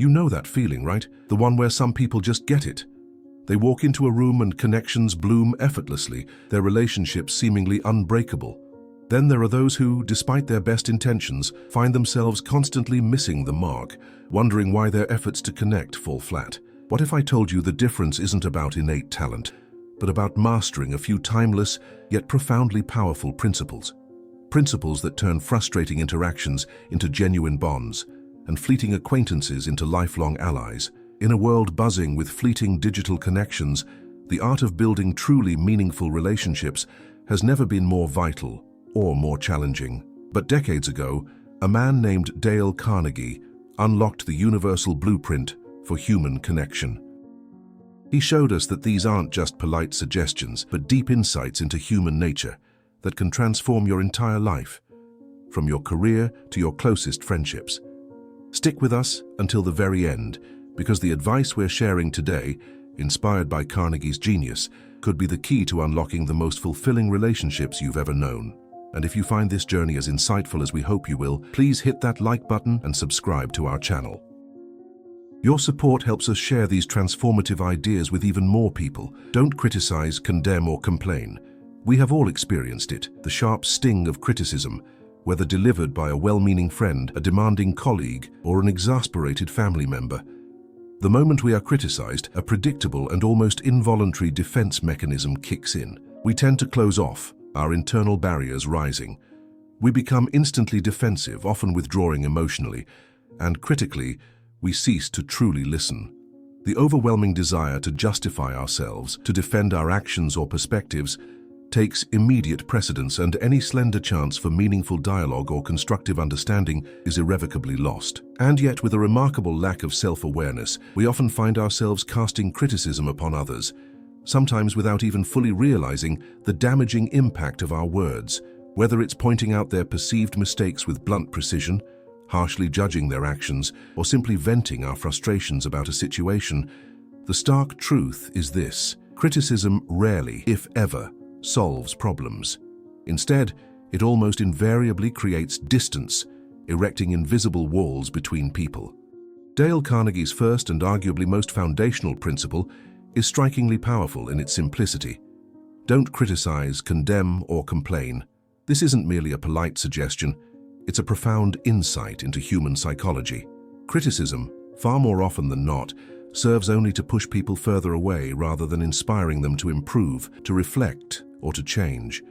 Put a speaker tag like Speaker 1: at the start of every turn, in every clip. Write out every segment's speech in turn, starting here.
Speaker 1: You know that feeling, right? The one where some people just get it. They walk into a room and connections bloom effortlessly, their relationships seemingly unbreakable. Then there are those who, despite their best intentions, find themselves constantly missing the mark, wondering why their efforts to connect fall flat. What if I told you the difference isn't about innate talent, but about mastering a few timeless yet profoundly powerful principles? Principles that turn frustrating interactions into genuine bonds and fleeting acquaintances into lifelong allies. In a world buzzing with fleeting digital connections, the art of building truly meaningful relationships has never been more vital or more challenging. But decades ago, a man named Dale Carnegie unlocked the universal blueprint for human connection. He showed us that these aren't just polite suggestions, but deep insights into human nature that can transform your entire life, from your career to your closest friendships. Stick with us until the very end, because the advice we're sharing today, inspired by Carnegie's genius, could be the key to unlocking the most fulfilling relationships you've ever known. And if you find this journey as insightful as we hope you will, please hit that like button and subscribe to our channel. Your support helps us share these transformative ideas with even more people. Don't criticize, condemn, or complain. We have all experienced it, the sharp sting of criticism, whether delivered by a well-meaning friend, a demanding colleague, or an exasperated family member. The moment we are criticized, a predictable and almost involuntary defense mechanism kicks in. We tend to close off, our internal barriers rising. We become instantly defensive, often withdrawing emotionally, and critically, we cease to truly listen. The overwhelming desire to justify ourselves, to defend our actions or perspectives, takes immediate precedence, and any slender chance for meaningful dialogue or constructive understanding is irrevocably lost. And yet, with a remarkable lack of self-awareness, we often find ourselves casting criticism upon others, sometimes without even fully realizing the damaging impact of our words, whether it's pointing out their perceived mistakes with blunt precision, harshly judging their actions, or simply venting our frustrations about a situation. The stark truth is this: criticism rarely, if ever, solves problems. Instead, it almost invariably creates distance, erecting invisible walls between people. Dale Carnegie's first and arguably most foundational principle is strikingly powerful in its simplicity. Don't criticize, condemn, or complain. This isn't merely a polite suggestion, it's a profound insight into human psychology. Criticism, far more often than not, serves only to push people further away rather than inspiring them to improve, to reflect, or to change.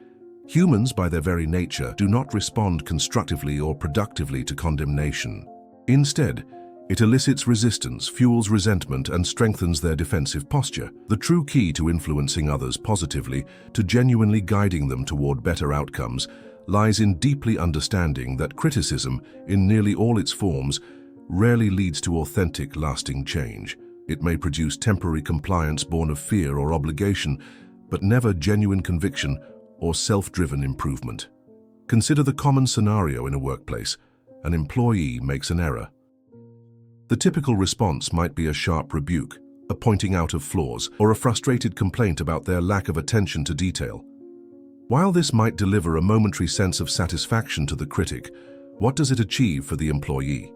Speaker 1: Humans, by their very nature, do not respond constructively or productively to condemnation. Instead, it elicits resistance, fuels resentment, and strengthens their defensive posture. The true key to influencing others positively, to genuinely guiding them toward better outcomes, lies in deeply understanding that criticism, in nearly all its forms, rarely leads to authentic, lasting change. It may produce temporary compliance born of fear or obligation, but never genuine conviction or self-driven improvement. Consider the common scenario in a workplace. An employee makes an error. The typical response might be a sharp rebuke, a pointing out of flaws, or a frustrated complaint about their lack of attention to detail. While this might deliver a momentary sense of satisfaction to the critic, what does it achieve for the employee?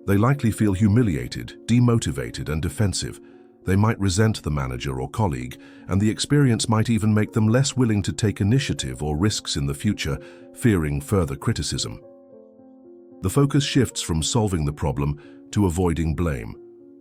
Speaker 1: They likely feel humiliated, demotivated, and defensive. They might resent the manager or colleague, and the experience might even make them less willing to take initiative or risks in the future, fearing further criticism. The focus shifts from solving the problem to avoiding blame.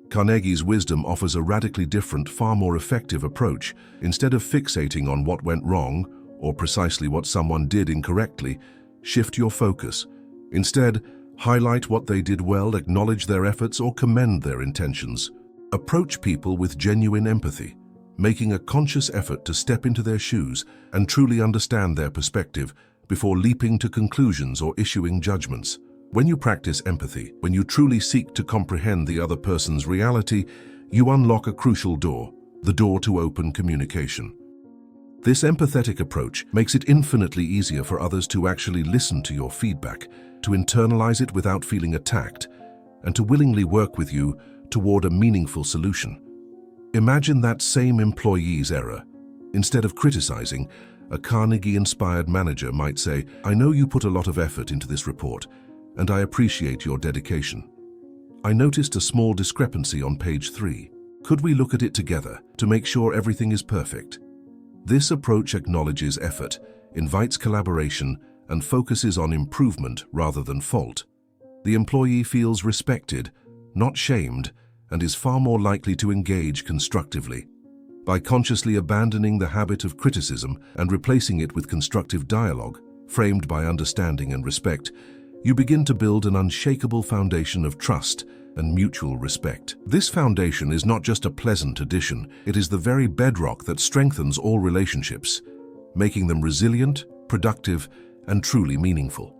Speaker 1: Carnegie's wisdom offers a radically different, far more effective approach. Instead of fixating on what went wrong, or precisely what someone did incorrectly, shift your focus. Instead, highlight what they did well, acknowledge their efforts, or commend their intentions. Approach people with genuine empathy, making a conscious effort to step into their shoes and truly understand their perspective before leaping to conclusions or issuing judgments. When you practice empathy, when you truly seek to comprehend the other person's reality, you unlock a crucial door, the door to open communication. This empathetic approach makes it infinitely easier for others to actually listen to your feedback, to internalize it without feeling attacked, and to willingly work with you toward a meaningful solution. Imagine that same employee's error. Instead of criticizing, a Carnegie-inspired manager might say, "I know you put a lot of effort into this report, and I appreciate your dedication. I noticed a small discrepancy on page 3. Could we look at it together to make sure everything is perfect? This approach acknowledges effort, invites collaboration, and focuses on improvement rather than fault. The employee feels respected, not shamed, and is far more likely to engage constructively. By consciously abandoning the habit of criticism and replacing it with constructive dialogue, framed by understanding and respect, you begin to build an unshakable foundation of trust and mutual respect. This foundation is not just a pleasant addition, it is the very bedrock that strengthens all relationships, making them resilient, productive, and truly meaningful.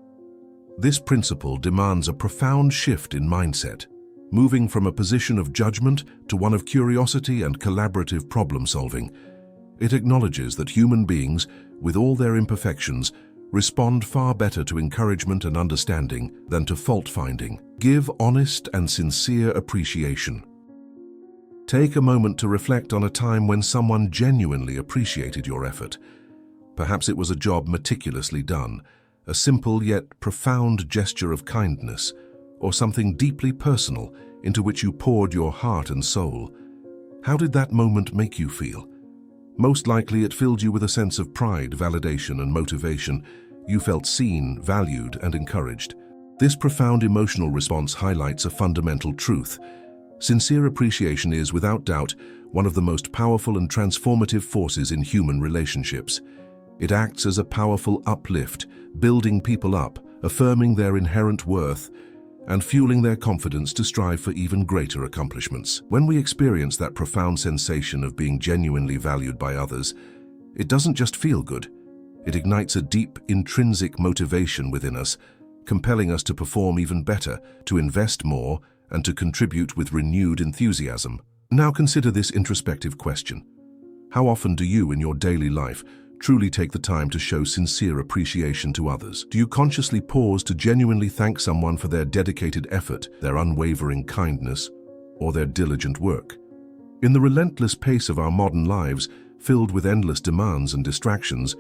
Speaker 1: This principle demands a profound shift in mindset, moving from a position of judgment to one of curiosity and collaborative problem-solving. It acknowledges that human beings, with all their imperfections, respond far better to encouragement and understanding than to fault-finding. Give honest and sincere appreciation. Take a moment to reflect on a time when someone genuinely appreciated your effort. Perhaps it was a job meticulously done, a simple yet profound gesture of kindness, or something deeply personal into which you poured your heart and soul. How did that moment make you feel? Most likely it filled you with a sense of pride, validation, and motivation. You felt seen, valued, and encouraged. This profound emotional response highlights a fundamental truth. Sincere appreciation is, without doubt, one of the most powerful and transformative forces in human relationships. It acts as a powerful uplift, building people up, affirming their inherent worth, and fueling their confidence to strive for even greater accomplishments. When we experience that profound sensation of being genuinely valued by others, it doesn't just feel good. It ignites a deep, intrinsic motivation within us, compelling us to perform even better, to invest more, and to contribute with renewed enthusiasm. Now consider this introspective question. How often do you, in your daily life, truly take the time to show sincere appreciation to others? Do you consciously pause to genuinely thank someone for their dedicated effort, their unwavering kindness, or their diligent work? In the relentless pace of our modern lives, filled with endless demands and distractions,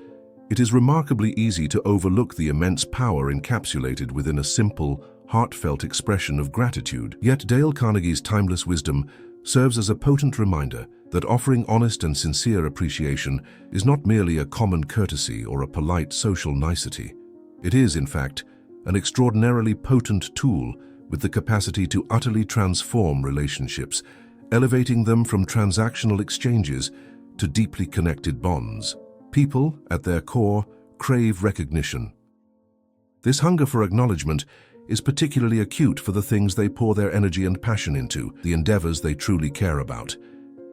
Speaker 1: it is remarkably easy to overlook the immense power encapsulated within a simple, heartfelt expression of gratitude. Yet Dale Carnegie's timeless wisdom serves as a potent reminder that offering honest and sincere appreciation is not merely a common courtesy or a polite social nicety. It is, in fact, an extraordinarily potent tool with the capacity to utterly transform relationships, elevating them from transactional exchanges to deeply connected bonds. People, at their core, crave recognition. This hunger for acknowledgement is particularly acute for the things they pour their energy and passion into, the endeavors they truly care about.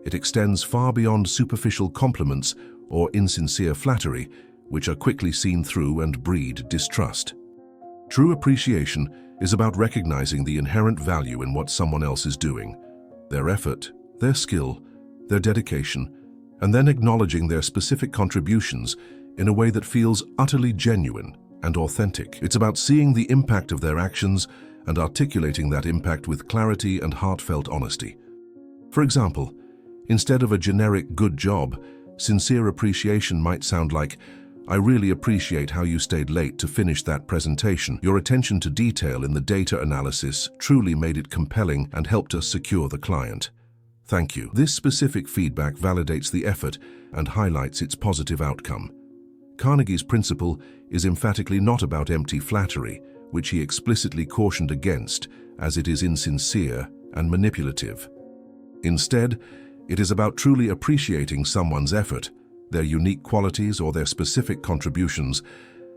Speaker 1: It extends far beyond superficial compliments or insincere flattery, which are quickly seen through and breed distrust. True appreciation is about recognizing the inherent value in what someone else is doing, their effort, their skill, their dedication, and then acknowledging their specific contributions in a way that feels utterly genuine and authentic. It's about seeing the impact of their actions and articulating that impact with clarity and heartfelt honesty. For example, instead of a generic "good job," sincere appreciation might sound like, "I really appreciate how you stayed late to finish that presentation. Your attention to detail in the data analysis truly made it compelling and helped us secure the client. Thank you." This specific feedback validates the effort and highlights its positive outcome. Carnegie's principle is emphatically not about empty flattery, which he explicitly cautioned against, as it is insincere and manipulative. Instead, it is about truly appreciating someone's effort, their unique qualities or their specific contributions,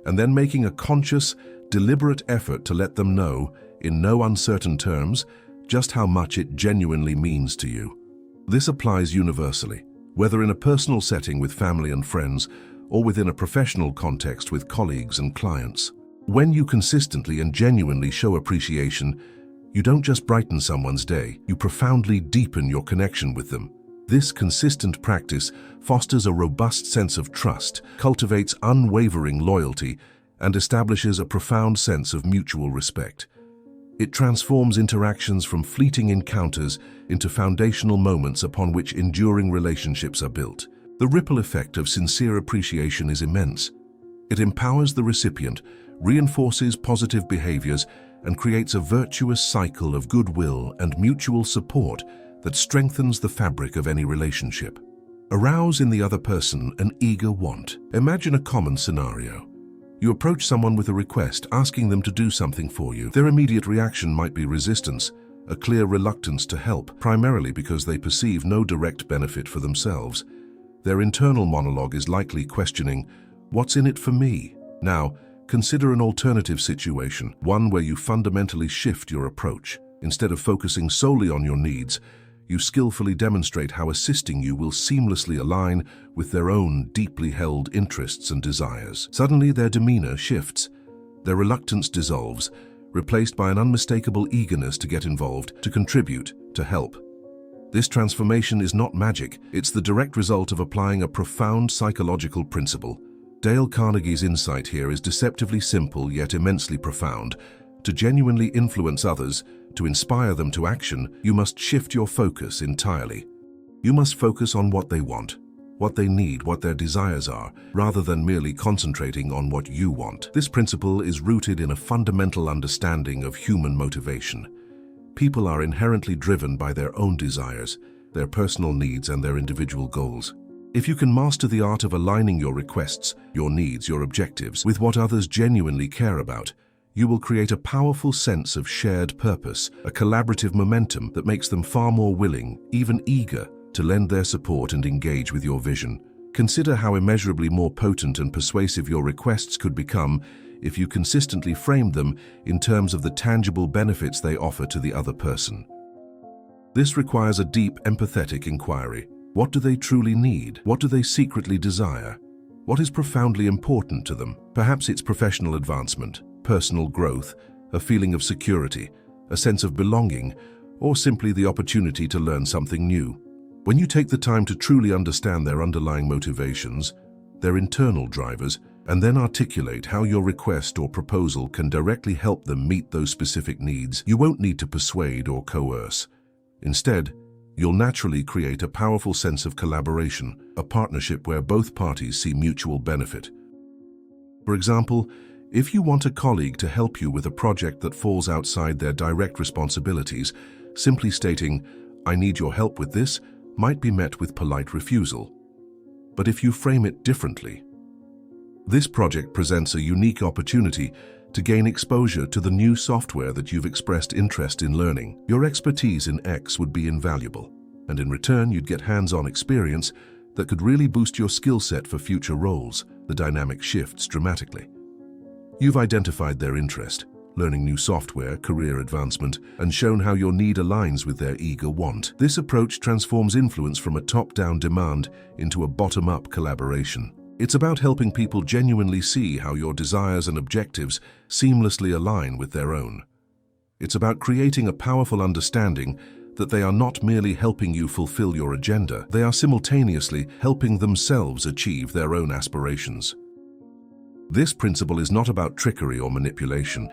Speaker 1: and then making a conscious, deliberate effort to let them know, in no uncertain terms, just how much it genuinely means to you. This applies universally, whether in a personal setting with family and friends, or within a professional context with colleagues and clients. When you consistently and genuinely show appreciation, you don't just brighten someone's day, you profoundly deepen your connection with them. This consistent practice fosters a robust sense of trust, cultivates unwavering loyalty, and establishes a profound sense of mutual respect. It transforms interactions from fleeting encounters into foundational moments upon which enduring relationships are built. The ripple effect of sincere appreciation is immense. It empowers the recipient, reinforces positive behaviors, and creates a virtuous cycle of goodwill and mutual support that strengthens the fabric of any relationship. Arouse in the other person an eager want. Imagine a common scenario. You approach someone with a request, asking them to do something for you. Their immediate reaction might be resistance, a clear reluctance to help, primarily because they perceive no direct benefit for themselves. Their internal monologue is likely questioning, "What's in it for me?" Now, consider an alternative situation, one where you fundamentally shift your approach. Instead of focusing solely on your needs, you skillfully demonstrate how assisting you will seamlessly align with their own deeply held interests and desires. Suddenly, their demeanor shifts. Their reluctance dissolves, replaced by an unmistakable eagerness to get involved, to contribute, to help. This transformation is not magic. It's the direct result of applying a profound psychological principle. Dale Carnegie's insight here is deceptively simple yet immensely profound. To genuinely influence others, to inspire them to action, you must shift your focus entirely. You must focus on what they want, what they need, what their desires are, rather than merely concentrating on what you want. This principle is rooted in a fundamental understanding of human motivation. People are inherently driven by their own desires, their personal needs, and their individual goals. If you can master the art of aligning your requests, your needs, your objectives with what others genuinely care about, you will create a powerful sense of shared purpose, a collaborative momentum that makes them far more willing, even eager, to lend their support and engage with your vision. Consider how immeasurably more potent and persuasive your requests could become if you consistently framed them in terms of the tangible benefits they offer to the other person. This requires a deep, empathetic inquiry. What do they truly need? What do they secretly desire? What is profoundly important to them? Perhaps it's professional advancement, personal growth, a feeling of security, a sense of belonging, or simply the opportunity to learn something new. When you take the time to truly understand their underlying motivations, their internal drivers, and then articulate how your request or proposal can directly help them meet those specific needs, you won't need to persuade or coerce. Instead, you'll naturally create a powerful sense of collaboration, a partnership where both parties see mutual benefit. For example, if you want a colleague to help you with a project that falls outside their direct responsibilities, simply stating, "I need your help with this," might be met with polite refusal. But if you frame it differently, this project presents a unique opportunity to gain exposure to the new software that you've expressed interest in learning. Your expertise in X would be invaluable, and in return you'd get hands-on experience that could really boost your skill set for future roles. The dynamic shifts dramatically. You've identified their interest, learning new software, career advancement, and shown how your need aligns with their eager want. This approach transforms influence from a top-down demand into a bottom-up collaboration. It's about helping people genuinely see how your desires and objectives seamlessly align with their own. It's about creating a powerful understanding that they are not merely helping you fulfill your agenda, they are simultaneously helping themselves achieve their own aspirations. This principle is not about trickery or manipulation.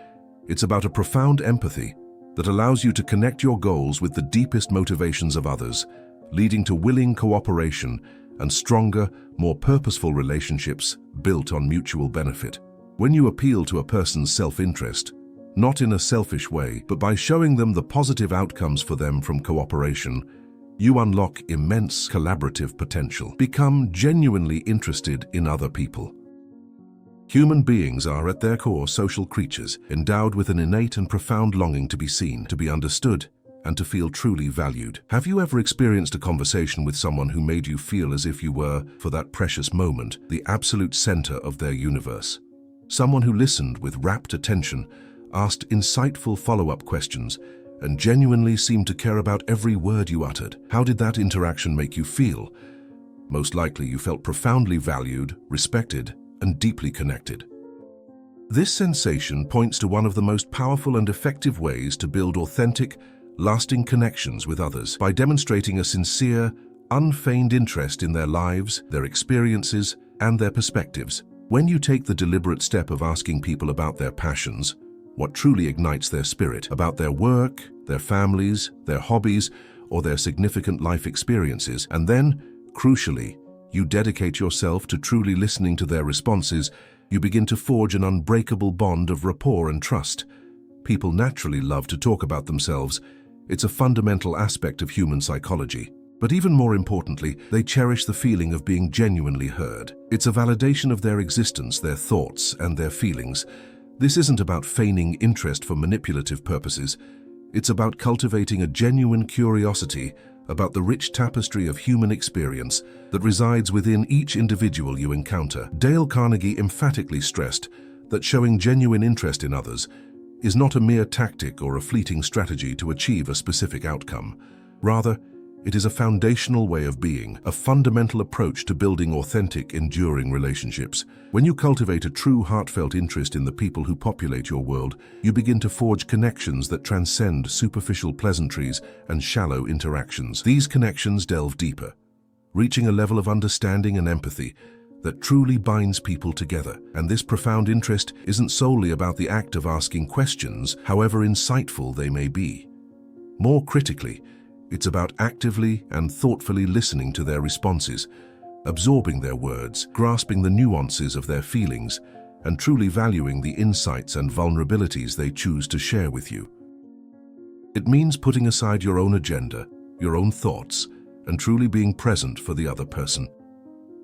Speaker 1: It's about a profound empathy that allows you to connect your goals with the deepest motivations of others, leading to willing cooperation and stronger, more purposeful relationships built on mutual benefit. When you appeal to a person's self-interest, not in a selfish way, but by showing them the positive outcomes for them from cooperation, you unlock immense collaborative potential. Become genuinely interested in other people. Human beings are, at their core, social creatures, endowed with an innate and profound longing to be seen, to be understood, and to feel truly valued. Have you ever experienced a conversation with someone who made you feel as if you were, for that precious moment, the absolute center of their universe? Someone who listened with rapt attention, asked insightful follow-up questions, and genuinely seemed to care about every word you uttered. How did that interaction make you feel? Most likely you felt profoundly valued, respected, and deeply connected. This sensation points to one of the most powerful and effective ways to build authentic, lasting connections with others, by demonstrating a sincere, unfeigned interest in their lives, their experiences, and their perspectives. When you take the deliberate step of asking people about their passions, what truly ignites their spirit, about their work, their families, their hobbies, or their significant life experiences, and then, crucially, you dedicate yourself to truly listening to their responses, you begin to forge an unbreakable bond of rapport and trust. People naturally love to talk about themselves. It's a fundamental aspect of human psychology. But even more importantly, they cherish the feeling of being genuinely heard. It's a validation of their existence, their thoughts, and their feelings. This isn't about feigning interest for manipulative purposes. It's about cultivating a genuine curiosity about the rich tapestry of human experience that resides within each individual you encounter. Dale Carnegie emphatically stressed that showing genuine interest in others is not a mere tactic or a fleeting strategy to achieve a specific outcome. Rather, it is a foundational way of being, a fundamental approach to building authentic, enduring relationships. When you cultivate a true, heartfelt interest in the people who populate your world, you begin to forge connections that transcend superficial pleasantries and shallow interactions. These connections delve deeper, reaching a level of understanding and empathy that truly binds people together. And this profound interest isn't solely about the act of asking questions, however insightful they may be. More critically, it's about actively and thoughtfully listening to their responses, absorbing their words, grasping the nuances of their feelings, and truly valuing the insights and vulnerabilities they choose to share with you. It means putting aside your own agenda, your own thoughts, and truly being present for the other person.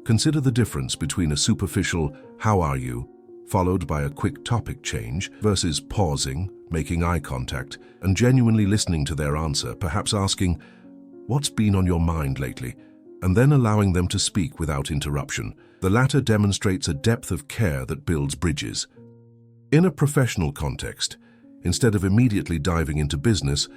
Speaker 1: Consider the difference between a superficial "how are you?" followed by a quick topic change versus pausing, making eye contact, and genuinely listening to their answer, perhaps asking, "What's been on your mind lately?" and then allowing them to speak without interruption. The latter demonstrates a depth of care that builds bridges. In a professional context, instead of immediately diving into business,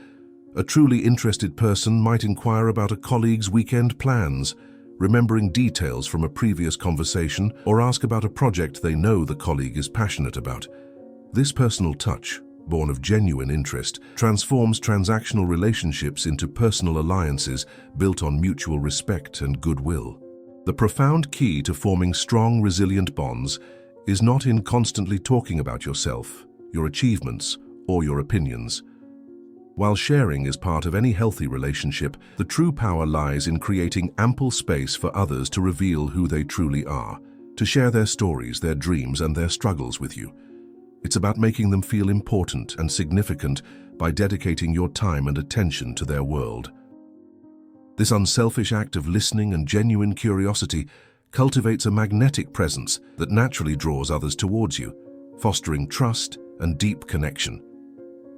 Speaker 1: a truly interested person might inquire about a colleague's weekend plans, remembering details from a previous conversation, or ask about a project they know the colleague is passionate about. This personal touch, born of genuine interest, transforms transactional relationships into personal alliances built on mutual respect and goodwill. The profound key to forming strong, resilient bonds is not in constantly talking about yourself, your achievements, or your opinions. While sharing is part of any healthy relationship, the true power lies in creating ample space for others to reveal who they truly are, to share their stories, their dreams, and their struggles with you. It's about making them feel important and significant by dedicating your time and attention to their world. This unselfish act of listening and genuine curiosity cultivates a magnetic presence that naturally draws others towards you, fostering trust and deep connection.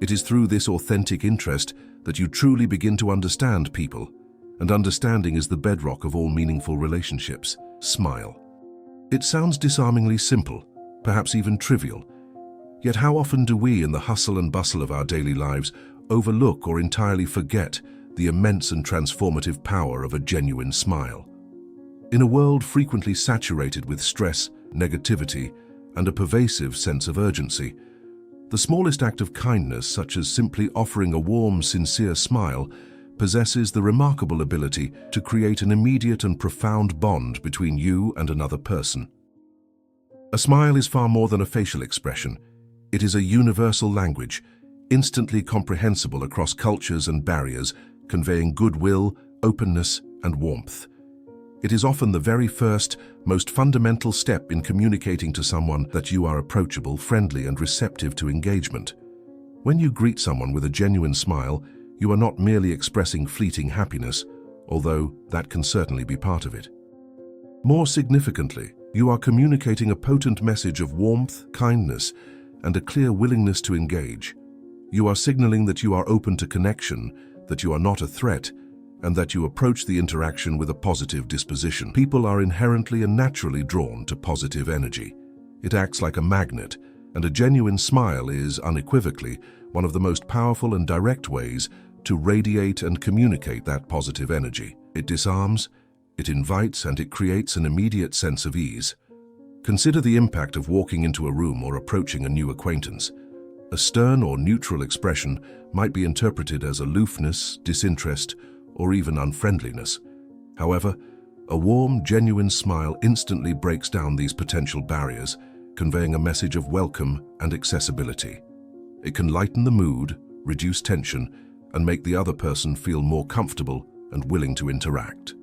Speaker 1: It is through this authentic interest that you truly begin to understand people, and understanding is the bedrock of all meaningful relationships. Smile. It sounds disarmingly simple, perhaps even trivial. Yet how often do we, in the hustle and bustle of our daily lives, overlook or entirely forget the immense and transformative power of a genuine smile? In a world frequently saturated with stress, negativity, and a pervasive sense of urgency, the smallest act of kindness, such as simply offering a warm, sincere smile, possesses the remarkable ability to create an immediate and profound bond between you and another person. A smile is far more than a facial expression. It is a universal language, instantly comprehensible across cultures and barriers, conveying goodwill, openness, and warmth. It is often the very first, most fundamental step in communicating to someone that you are approachable, friendly, and receptive to engagement. When you greet someone with a genuine smile, you are not merely expressing fleeting happiness, although that can certainly be part of it. More significantly, you are communicating a potent message of warmth, kindness, and a clear willingness to engage. You are signaling that you are open to connection, that you are not a threat, and that you approach the interaction with a positive disposition. People are inherently and naturally drawn to positive energy. It acts like a magnet, and a genuine smile is, unequivocally, one of the most powerful and direct ways to radiate and communicate that positive energy. It disarms, it invites, and it creates an immediate sense of ease. Consider the impact of walking into a room or approaching a new acquaintance. A stern or neutral expression might be interpreted as aloofness, disinterest, or even unfriendliness. However, a warm, genuine smile instantly breaks down these potential barriers, conveying a message of welcome and accessibility. It can lighten the mood, reduce tension, and make the other person feel more comfortable and willing to interact.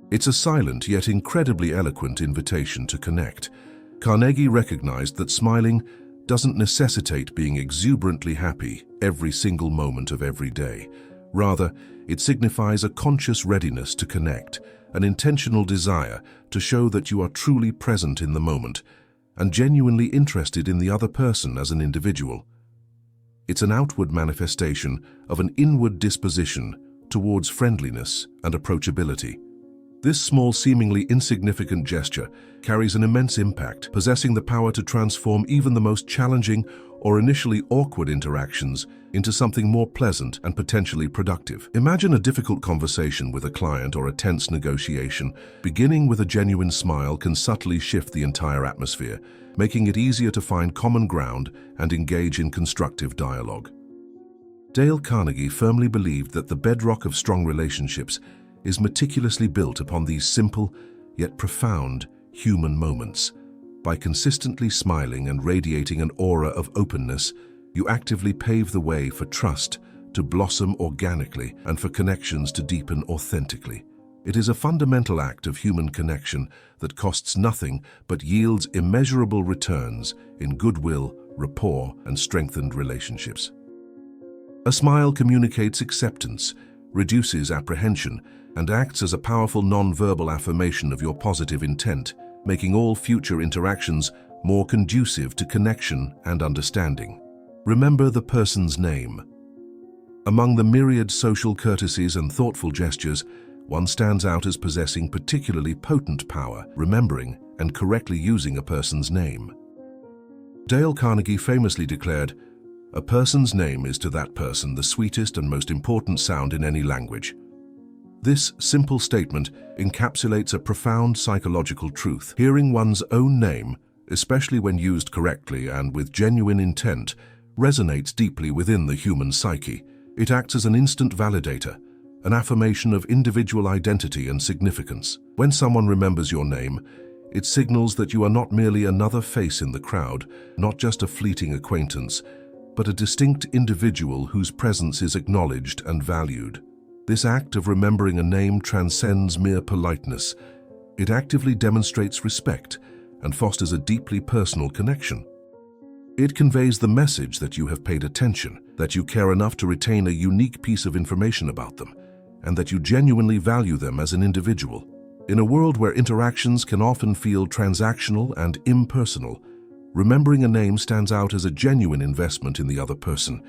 Speaker 1: It's a silent yet incredibly eloquent invitation to connect. Carnegie recognized that smiling doesn't necessitate being exuberantly happy every single moment of every day. Rather, it signifies a conscious readiness to connect, an intentional desire to show that you are truly present in the moment and genuinely interested in the other person as an individual. It's an outward manifestation of an inward disposition towards friendliness and approachability. This small, seemingly insignificant gesture carries an immense impact, possessing the power to transform even the most challenging or initially awkward interactions into something more pleasant and potentially productive. Imagine a difficult conversation with a client or a tense negotiation. Beginning with a genuine smile can subtly shift the entire atmosphere, making it easier to find common ground and engage in constructive dialogue. Dale Carnegie firmly believed that the bedrock of strong relationships is meticulously built upon these simple yet profound human moments. By consistently smiling and radiating an aura of openness, you actively pave the way for trust to blossom organically and for connections to deepen authentically. It is a fundamental act of human connection that costs nothing but yields immeasurable returns in goodwill, rapport, and strengthened relationships. A smile communicates acceptance, reduces apprehension, and acts as a powerful non-verbal affirmation of your positive intent, making all future interactions more conducive to connection and understanding. Remember the person's name. Among the myriad social courtesies and thoughtful gestures, one stands out as possessing particularly potent power, remembering and correctly using a person's name. Dale Carnegie famously declared, "A person's name is to that person the sweetest and most important sound in any language." This simple statement encapsulates a profound psychological truth. Hearing one's own name, especially when used correctly and with genuine intent, resonates deeply within the human psyche. It acts as an instant validator, an affirmation of individual identity and significance. When someone remembers your name, it signals that you are not merely another face in the crowd, not just a fleeting acquaintance, but a distinct individual whose presence is acknowledged and valued. This act of remembering a name transcends mere politeness. It actively demonstrates respect and fosters a deeply personal connection. It conveys the message that you have paid attention, that you care enough to retain a unique piece of information about them, and that you genuinely value them as an individual. In a world where interactions can often feel transactional and impersonal, remembering a name stands out as a genuine investment in the other person.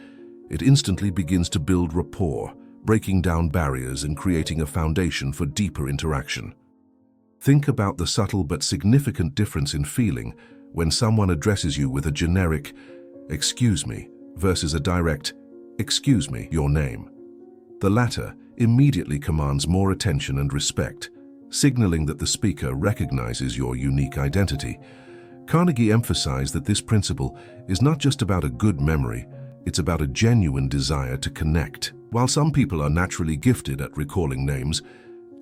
Speaker 1: It instantly begins to build rapport, breaking down barriers and creating a foundation for deeper interaction. Think about the subtle but significant difference in feeling when someone addresses you with a generic, "Excuse me," versus a direct, "Excuse me, your name." The latter immediately commands more attention and respect, signaling that the speaker recognizes your unique identity. Carnegie emphasized that this principle is not just about a good memory, it's about a genuine desire to connect. While some people are naturally gifted at recalling names,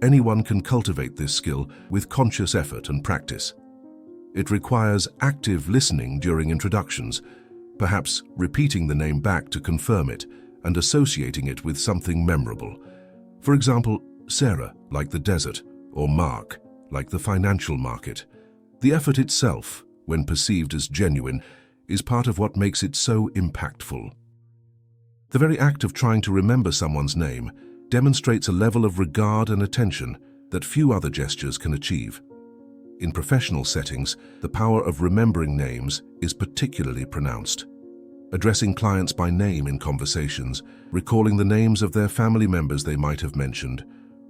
Speaker 1: anyone can cultivate this skill with conscious effort and practice. It requires active listening during introductions, perhaps repeating the name back to confirm it and associating it with something memorable. For example, Sarah, like the desert, or Mark, like the financial market. The effort itself, when perceived as genuine, is part of what makes it so impactful. The very act of trying to remember someone's name demonstrates a level of regard and attention that few other gestures can achieve. In professional settings, the power of remembering names is particularly pronounced. Addressing clients by name in conversations, recalling the names of their family members they might have mentioned,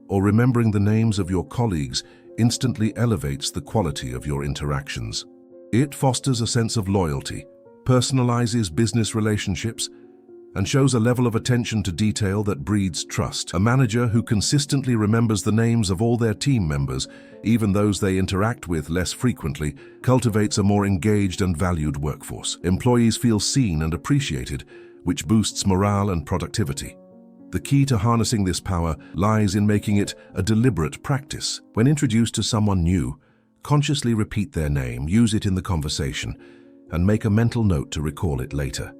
Speaker 1: or remembering the names of your colleagues instantly elevates the quality of your interactions. It fosters a sense of loyalty, personalizes business relationships, and shows a level of attention to detail that breeds trust. A manager who consistently remembers the names of all their team members, even those they interact with less frequently, cultivates a more engaged and valued workforce. Employees feel seen and appreciated, which boosts morale and productivity. The key to harnessing this power lies in making it a deliberate practice. When introduced to someone new, consciously repeat their name, use it in the conversation, and make a mental note to recall it later.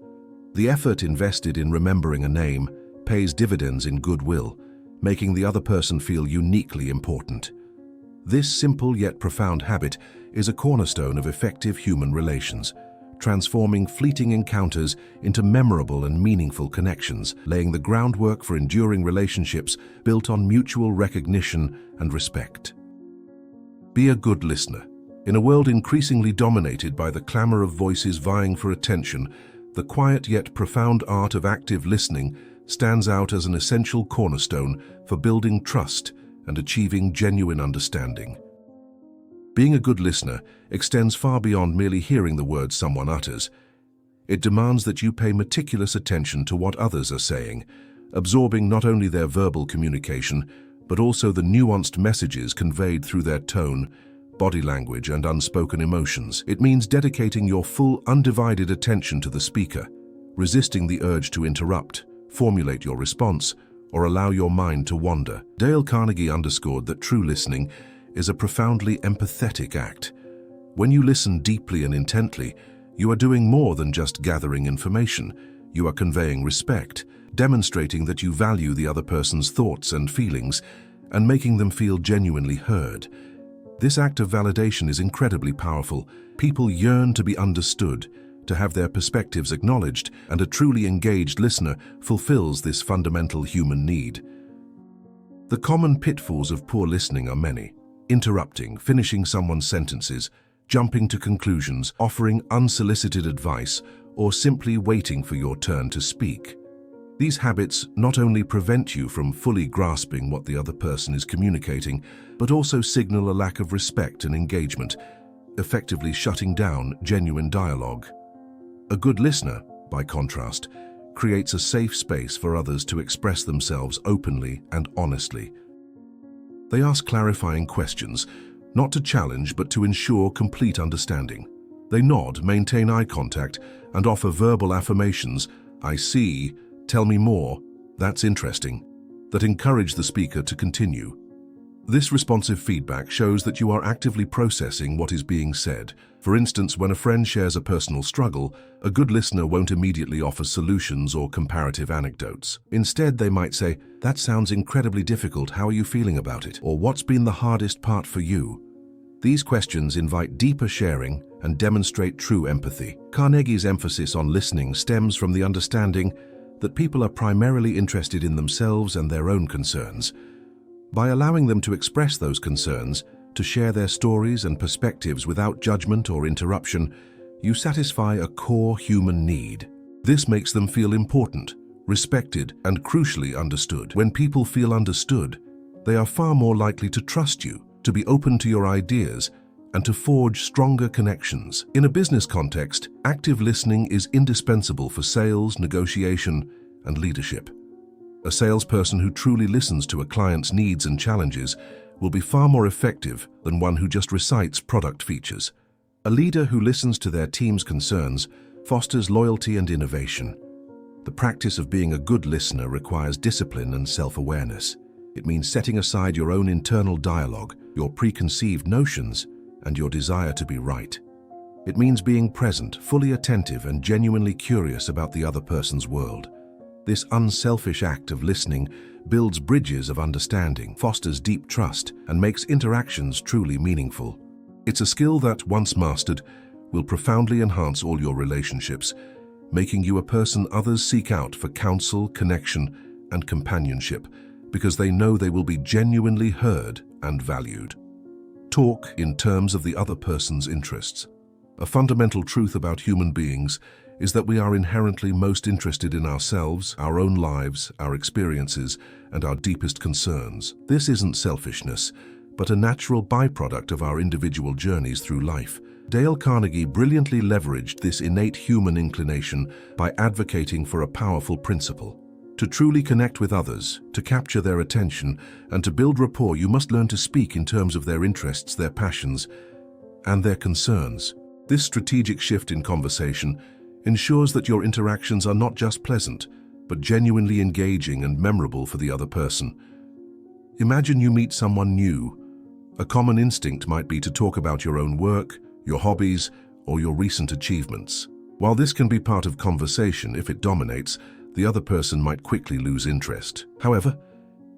Speaker 1: The effort invested in remembering a name pays dividends in goodwill, making the other person feel uniquely important. This simple yet profound habit is a cornerstone of effective human relations, transforming fleeting encounters into memorable and meaningful connections, laying the groundwork for enduring relationships built on mutual recognition and respect. Be a good listener. In a world increasingly dominated by the clamor of voices vying for attention, the quiet yet profound art of active listening stands out as an essential cornerstone for building trust and achieving genuine understanding. Being a good listener extends far beyond merely hearing the words someone utters. It demands that you pay meticulous attention to what others are saying, absorbing not only their verbal communication, but also the nuanced messages conveyed through their tone, body language, and unspoken emotions. It means dedicating your full, undivided attention to the speaker, resisting the urge to interrupt, formulate your response, or allow your mind to wander. Dale Carnegie underscored that true listening is a profoundly empathetic act. When you listen deeply and intently, you are doing more than just gathering information. You are conveying respect, demonstrating that you value the other person's thoughts and feelings, and making them feel genuinely heard. This act of validation is incredibly powerful. People yearn to be understood, to have their perspectives acknowledged, and a truly engaged listener fulfills this fundamental human need. The common pitfalls of poor listening are many. Interrupting, finishing someone's sentences, jumping to conclusions, offering unsolicited advice, or simply waiting for your turn to speak. These habits not only prevent you from fully grasping what the other person is communicating, but also signal a lack of respect and engagement, effectively shutting down genuine dialogue. A good listener, by contrast, creates a safe space for others to express themselves openly and honestly. They ask clarifying questions, not to challenge but to ensure complete understanding. They nod, maintain eye contact, and offer verbal affirmations, "I see," "Tell me more," "That's interesting," that encourage the speaker to continue. This responsive feedback shows that you are actively processing what is being said. For instance, when a friend shares a personal struggle, a good listener won't immediately offer solutions or comparative anecdotes. Instead, they might say, "That sounds incredibly difficult. How are you feeling about it?" Or, "What's been the hardest part for you?" These questions invite deeper sharing and demonstrate true empathy. Carnegie's emphasis on listening stems from the understanding that people are primarily interested in themselves and their own concerns. By allowing them to express those concerns, to share their stories and perspectives without judgment or interruption, you satisfy a core human need. This makes them feel important, respected, and crucially understood. When people feel understood, they are far more likely to trust you, to be open to your ideas, and to forge stronger connections. In a business context, active listening is indispensable for sales, negotiation, and leadership. A salesperson who truly listens to a client's needs and challenges will be far more effective than one who just recites product features. A leader who listens to their team's concerns fosters loyalty and innovation. The practice of being a good listener requires discipline and self-awareness. It means setting aside your own internal dialogue, your preconceived notions, and your desire to be right. It means being present, fully attentive, and genuinely curious about the other person's world. This unselfish act of listening builds bridges of understanding, fosters deep trust, and makes interactions truly meaningful. It's a skill that, once mastered, will profoundly enhance all your relationships, making you a person others seek out for counsel, connection, and companionship, because they know they will be genuinely heard and valued. Talk in terms of the other person's interests. A fundamental truth about human beings is that we are inherently most interested in ourselves, our own lives, our experiences, and our deepest concerns. This isn't selfishness, but a natural byproduct of our individual journeys through life. Dale Carnegie brilliantly leveraged this innate human inclination by advocating for a powerful principle. To truly connect with others, to capture their attention, and to build rapport, you must learn to speak in terms of their interests, their passions, and their concerns. This strategic shift in conversation ensures that your interactions are not just pleasant, but genuinely engaging and memorable for the other person. Imagine you meet someone new. A common instinct might be to talk about your own work, your hobbies, or your recent achievements. While this can be part of conversation, if it dominates, the other person might quickly lose interest. However,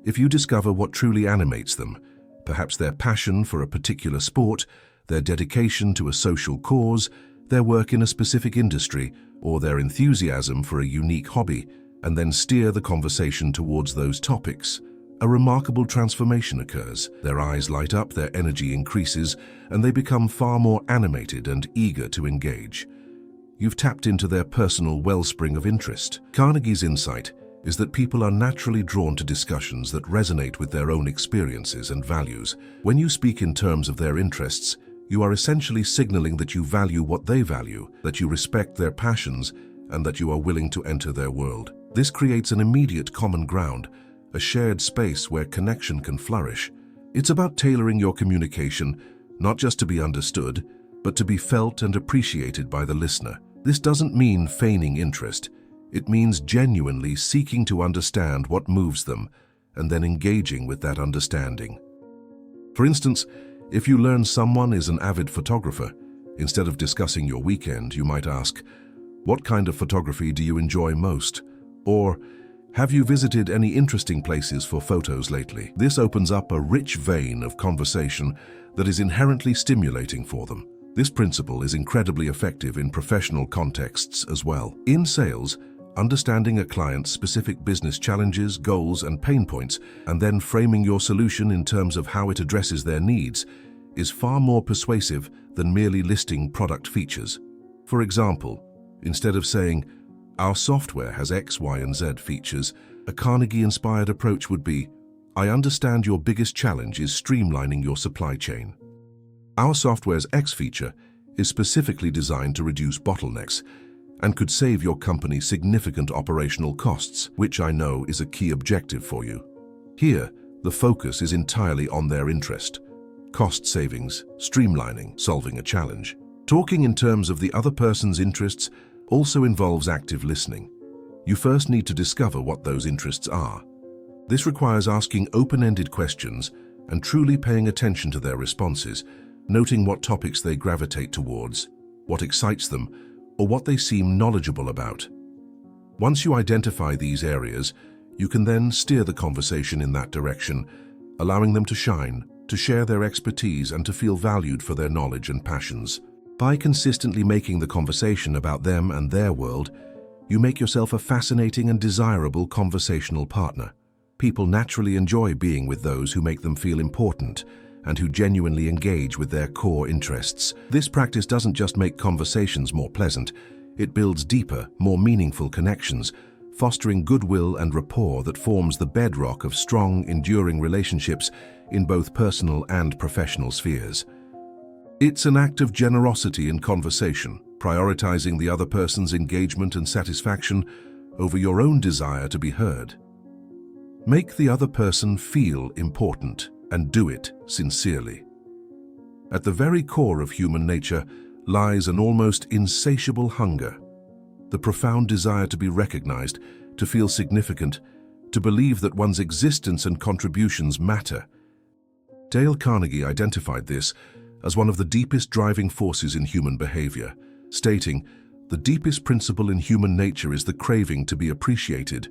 Speaker 1: if you discover what truly animates them, perhaps their passion for a particular sport, their dedication to a social cause, their work in a specific industry or their enthusiasm for a unique hobby, and then steer the conversation towards those topics. A remarkable transformation occurs. Their eyes light up, their energy increases, and they become far more animated and eager to engage. You've tapped into their personal wellspring of interest. Carnegie's insight is that people are naturally drawn to discussions that resonate with their own experiences and values. When you speak in terms of their interests, you are essentially signaling that you value what they value, that you respect their passions, and that you are willing to enter their world. This creates an immediate common ground, a shared space where connection can flourish. It's about tailoring your communication, not just to be understood, but to be felt and appreciated by the listener. This doesn't mean feigning interest. It means genuinely seeking to understand what moves them and then engaging with that understanding. For instance, if you learn someone is an avid photographer, instead of discussing your weekend, you might ask, "What kind of photography do you enjoy most?" Or, "Have you visited any interesting places for photos lately?" This opens up a rich vein of conversation that is inherently stimulating for them. This principle is incredibly effective in professional contexts as well. In sales, understanding a client's specific business challenges, goals, and pain points, and then framing your solution in terms of how it addresses their needs, is far more persuasive than merely listing product features. For example, instead of saying, "Our software has X, Y, and Z features," a Carnegie-inspired approach would be, "I understand your biggest challenge is streamlining your supply chain. Our software's X feature is specifically designed to reduce bottlenecks and could save your company significant operational costs, which I know is a key objective for you." Here, the focus is entirely on their interest. Cost savings, streamlining, solving a challenge. Talking in terms of the other person's interests also involves active listening. You first need to discover what those interests are. This requires asking open-ended questions and truly paying attention to their responses, noting what topics they gravitate towards, what excites them, or what they seem knowledgeable about. Once you identify these areas, you can then steer the conversation in that direction, allowing them to shine, to share their expertise, and to feel valued for their knowledge and passions. By consistently making the conversation about them and their world, you make yourself a fascinating and desirable conversational partner. People naturally enjoy being with those who make them feel important and who genuinely engage with their core interests. This practice doesn't just make conversations more pleasant, it builds deeper, more meaningful connections, fostering goodwill and rapport that forms the bedrock of strong, enduring relationships in both personal and professional spheres. It's an act of generosity in conversation, prioritizing the other person's engagement and satisfaction over your own desire to be heard. Make the other person feel important, and do it sincerely. At the very core of human nature lies an almost insatiable hunger, the profound desire to be recognized, to feel significant, to believe that one's existence and contributions matter. Dale Carnegie identified this as one of the deepest driving forces in human behavior, stating, "The deepest principle in human nature is the craving to be appreciated.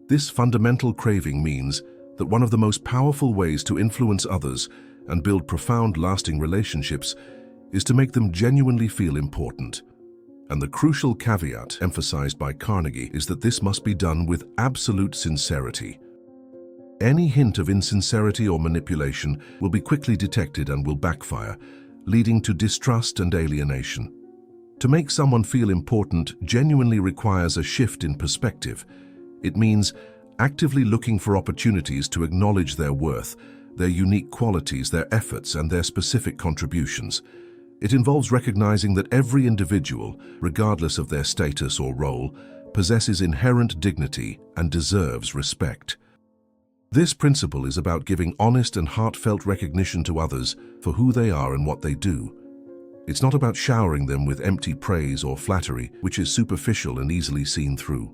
Speaker 1: This fundamental craving means that one of the most powerful ways to influence others and build profound, lasting relationships is to make them genuinely feel important." And the crucial caveat emphasized by Carnegie is that this must be done with absolute sincerity. Any hint of insincerity or manipulation will be quickly detected and will backfire, leading to distrust and alienation. To make someone feel important genuinely requires a shift in perspective. It means actively looking for opportunities to acknowledge their worth, their unique qualities, their efforts, and their specific contributions. It involves recognizing that every individual, regardless of their status or role, possesses inherent dignity and deserves respect. This principle is about giving honest and heartfelt recognition to others for who they are and what they do. It's not about showering them with empty praise or flattery, which is superficial and easily seen through.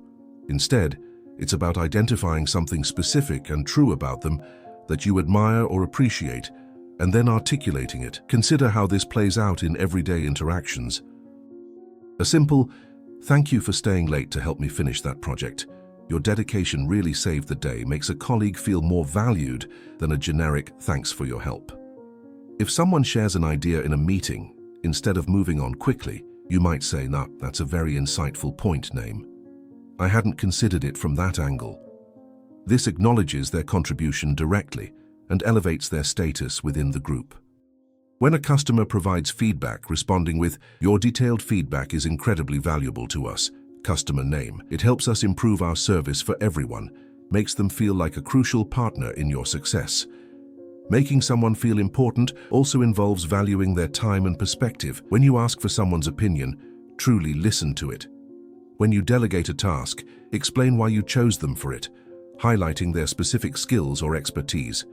Speaker 1: Instead, it's about identifying something specific and true about them that you admire or appreciate, and then articulating it. Consider how this plays out in everyday interactions. A simple, "Thank you for staying late to help me finish that project. Your dedication really saved the day," makes a colleague feel more valued than a generic "thanks for your help." If someone shares an idea in a meeting, instead of moving on quickly, You might say, "Nah, that's a very insightful point, name. I hadn't considered it from that angle." This acknowledges their contribution directly and elevates their status within the group. When a customer provides feedback, responding with, "Your detailed feedback is incredibly valuable to us," customer name, it helps us improve our service for everyone, makes them feel like a crucial partner in your success. Making someone feel important also involves valuing their time and perspective. When you ask for someone's opinion, truly listen to it. When you delegate a task, explain why you chose them for it, highlighting their specific skills or expertise.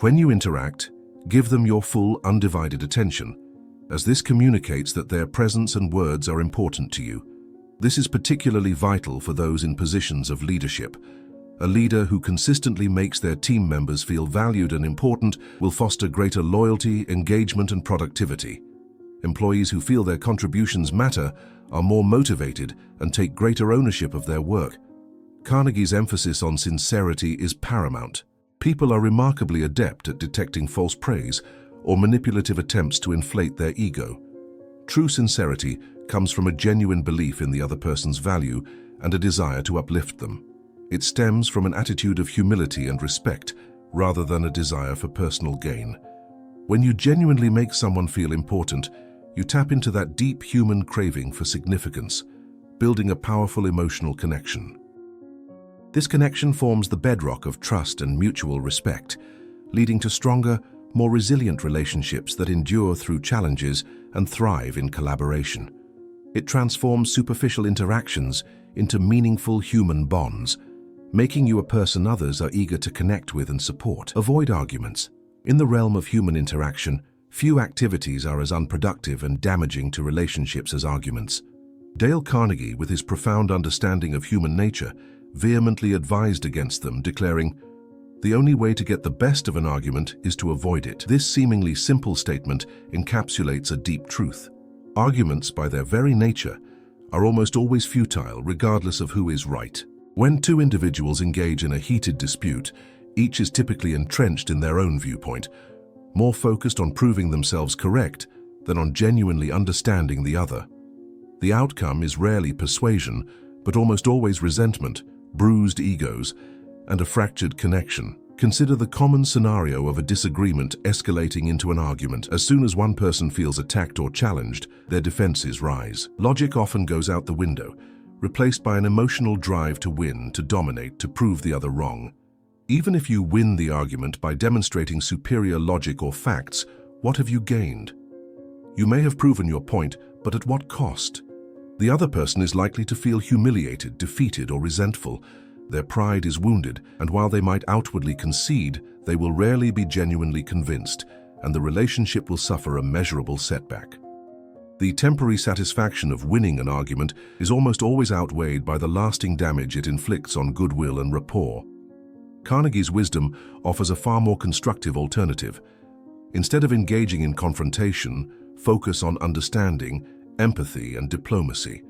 Speaker 1: When you interact, give them your full, undivided attention, as this communicates that their presence and words are important to you. This is particularly vital for those in positions of leadership. A leader who consistently makes their team members feel valued and important will foster greater loyalty, engagement, and productivity. Employees who feel their contributions matter are more motivated and take greater ownership of their work. Carnegie's emphasis on sincerity is paramount. People are remarkably adept at detecting false praise or manipulative attempts to inflate their ego. True sincerity comes from a genuine belief in the other person's value and a desire to uplift them. It stems from an attitude of humility and respect, rather than a desire for personal gain. When you genuinely make someone feel important, you tap into that deep human craving for significance, building a powerful emotional connection. This connection forms the bedrock of trust and mutual respect, leading to stronger, more resilient relationships that endure through challenges and thrive in collaboration. It transforms superficial interactions into meaningful human bonds, making you a person others are eager to connect with and support. Avoid arguments. In the realm of human interaction, few activities are as unproductive and damaging to relationships as arguments. Dale Carnegie, with his profound understanding of human nature, vehemently advised against them, declaring, "The only way to get the best of an argument is to avoid it." This seemingly simple statement encapsulates a deep truth. Arguments, by their very nature, are almost always futile, regardless of who is right. When two individuals engage in a heated dispute, each is typically entrenched in their own viewpoint, more focused on proving themselves correct than on genuinely understanding the other. The outcome is rarely persuasion, but almost always resentment, bruised egos, and a fractured connection. Consider the common scenario of a disagreement escalating into an argument. As soon as one person feels attacked or challenged, their defenses rise. Logic often goes out the window, replaced by an emotional drive to win, to dominate, to prove the other wrong. Even if you win the argument by demonstrating superior logic or facts, what have you gained? You may have proven your point, but at what cost? The other person is likely to feel humiliated, defeated, or resentful. Their pride is wounded, and while they might outwardly concede, they will rarely be genuinely convinced, and the relationship will suffer a measurable setback. The temporary satisfaction of winning an argument is almost always outweighed by the lasting damage it inflicts on goodwill and rapport. Carnegie's wisdom offers a far more constructive alternative. Instead of engaging in confrontation, focus on understanding, empathy, and diplomacy.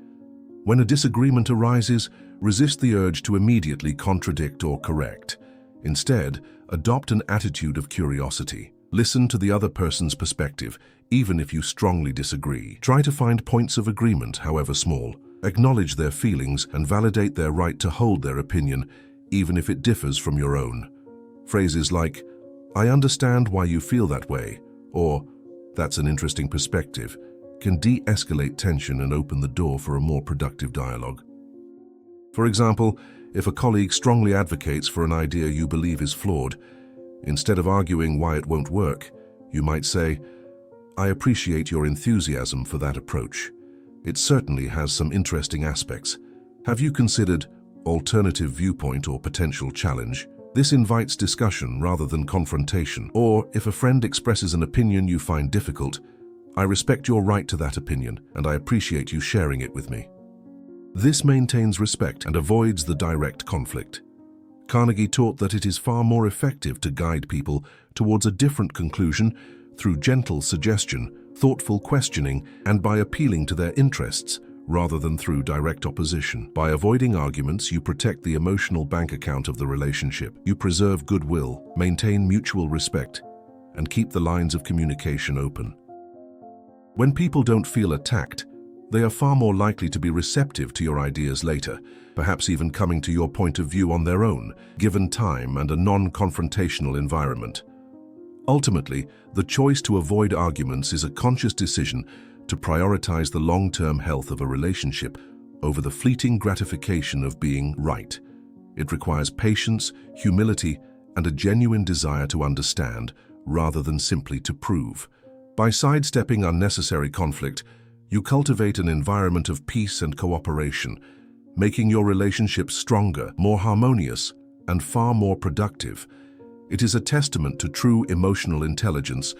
Speaker 1: When a disagreement arises, resist the urge to immediately contradict or correct. Instead, adopt an attitude of curiosity. Listen to the other person's perspective, even if you strongly disagree. Try to find points of agreement, however small. Acknowledge their feelings and validate their right to hold their opinion, even if it differs from your own. Phrases like, "I understand why you feel that way," or "That's an interesting perspective," can de-escalate tension and open the door for a more productive dialogue. For example, if a colleague strongly advocates for an idea you believe is flawed, instead of arguing why it won't work, you might say, "I appreciate your enthusiasm for that approach. It certainly has some interesting aspects. Have you considered alternative viewpoint or potential challenge?" This invites discussion rather than confrontation. Or, if a friend expresses an opinion you find difficult, "I respect your right to that opinion, and I appreciate you sharing it with me." This maintains respect and avoids the direct conflict. Carnegie taught that it is far more effective to guide people towards a different conclusion through gentle suggestion, thoughtful questioning, and by appealing to their interests, rather than through direct opposition. By avoiding arguments, you protect the emotional bank account of the relationship. You preserve goodwill, maintain mutual respect, and keep the lines of communication open. When people don't feel attacked, They are far more likely to be receptive to your ideas later, perhaps even coming to your point of view on their own, given time and a non-confrontational environment. Ultimately, the choice to avoid arguments is a conscious decision to prioritize the long-term health of a relationship over the fleeting gratification of being right. It requires patience, humility, and a genuine desire to understand, rather than simply to prove. By sidestepping unnecessary conflict, you cultivate an environment of peace and cooperation, making your relationships stronger, more harmonious, and far more productive. It is a testament to true emotional intelligence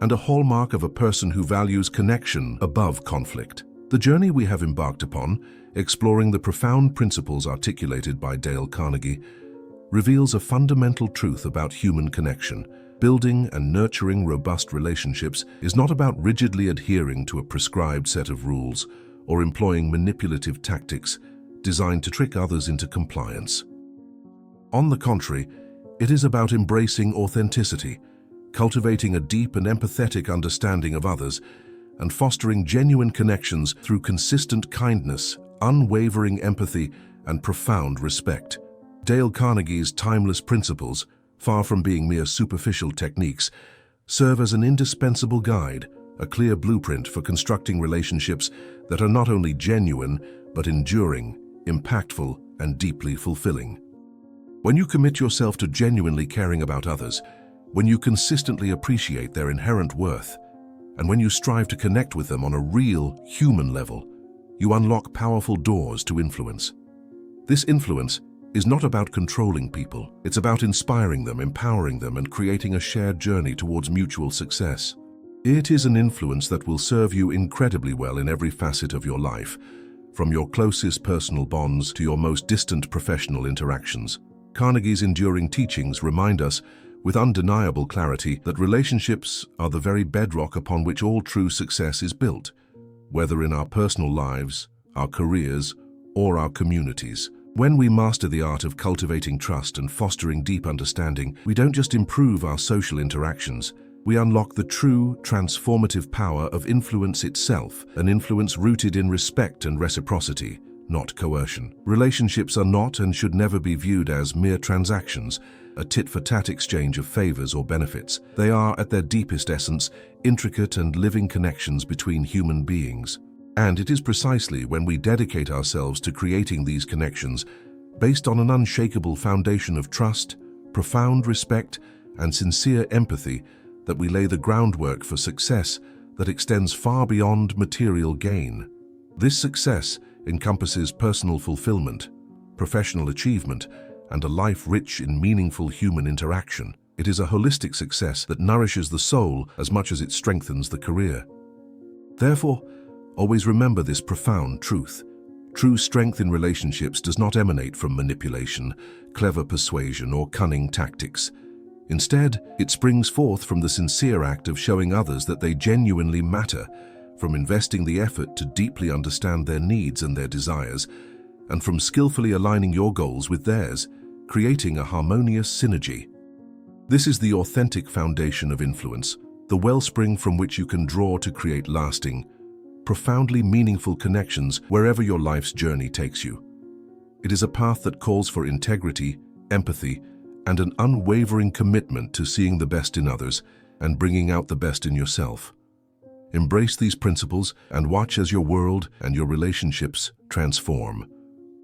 Speaker 1: and a hallmark of a person who values connection above conflict. The journey we have embarked upon, exploring the profound principles articulated by Dale Carnegie, reveals a fundamental truth about human connection. Building and nurturing robust relationships is not about rigidly adhering to a prescribed set of rules or employing manipulative tactics designed to trick others into compliance. On the contrary, it is about embracing authenticity, cultivating a deep and empathetic understanding of others, and fostering genuine connections through consistent kindness, unwavering empathy, and profound respect. Dale Carnegie's timeless principles, far from being mere superficial techniques, serve as an indispensable guide, a clear blueprint for constructing relationships that are not only genuine, but enduring, impactful, and deeply fulfilling. When you commit yourself to genuinely caring about others, when you consistently appreciate their inherent worth, and when you strive to connect with them on a real, human level, you unlock powerful doors to influence. This influence is not about controlling people. It's about inspiring them, empowering them, and creating a shared journey towards mutual success. It is an influence that will serve you incredibly well in every facet of your life, from your closest personal bonds to your most distant professional interactions. Carnegie's enduring teachings remind us, with undeniable clarity, that relationships are the very bedrock upon which all true success is built, whether in our personal lives, our careers, or our communities. When we master the art of cultivating trust and fostering deep understanding, we don't just improve our social interactions, we unlock the true, transformative power of influence itself, an influence rooted in respect and reciprocity, not coercion. Relationships are not and should never be viewed as mere transactions, a tit-for-tat exchange of favors or benefits. They are, at their deepest essence, intricate and living connections between human beings. And it is precisely when we dedicate ourselves to creating these connections, based on an unshakable foundation of trust, profound respect, and sincere empathy, that we lay the groundwork for success that extends far beyond material gain. This success encompasses personal fulfillment, professional achievement, and a life rich in meaningful human interaction. It is a holistic success that nourishes the soul as much as it strengthens the career. Therefore, always remember this profound truth. True strength in relationships does not emanate from manipulation, clever persuasion, or cunning tactics. Instead, it springs forth from the sincere act of showing others that they genuinely matter, from investing the effort to deeply understand their needs and their desires, and from skillfully aligning your goals with theirs, creating a harmonious synergy. This is the authentic foundation of influence, the wellspring from which you can draw to create lasting, profoundly meaningful connections wherever your life's journey takes you. It is a path that calls for integrity, empathy, and an unwavering commitment to seeing the best in others and bringing out the best in yourself. Embrace these principles and watch as your world and your relationships transform.